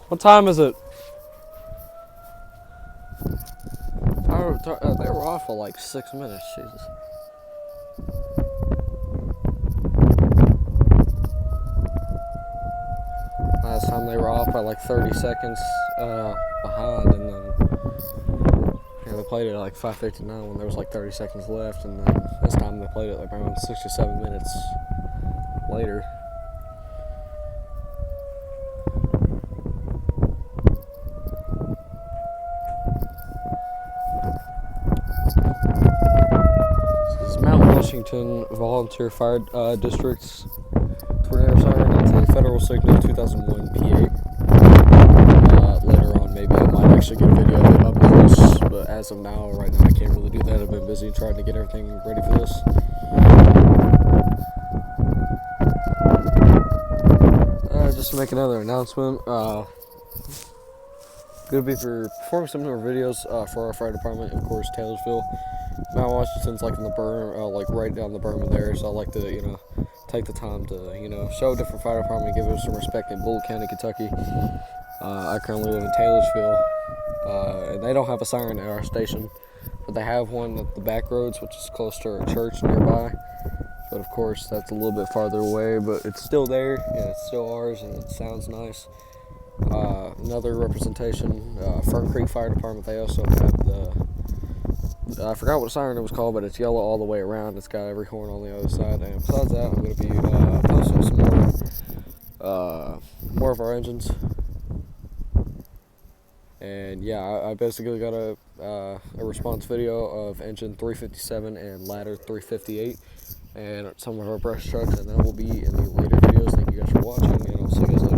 What time is it? They were off for like 6 minutes, Jesus. Last time they were off by like 30 seconds behind, and then they played it at like 5:59 when there was like 30 seconds left, and then this time they played it like around 6 or 7 minutes later. This is Mount Washington Volunteer Fire District's tornado siren. It's a Federal Signal 2001 PA. Later on, maybe I might actually get a video of it up close, but as of now, right now, I can't really do that. I've been busy trying to get everything ready for this. Just to make another announcement, going to be performing some more videos for our fire department, of course, Taylorsville. Mount Washington's like in the berm, like right down the berm in there, so I like to, take the time to, show a different fire department, give it some respect in Bullitt County, Kentucky. I currently live in Taylorsville, and they don't have a siren at our station, but they have one at the back roads, which is close to our church nearby. But of course, that's a little bit farther away, but it's still there, and it's still ours, and it sounds nice. Another representation, Fern Creek Fire Department, they also have I forgot what siren it was called, but it's yellow all the way around. It's got every horn on the other side, and besides that, I'm going to be posting some more of our engines. And yeah, I basically got a response video of engine 357 and ladder 358, and some of our brush trucks, and that will be in the later videos. Thank you guys for watching, and I'll see you guys later.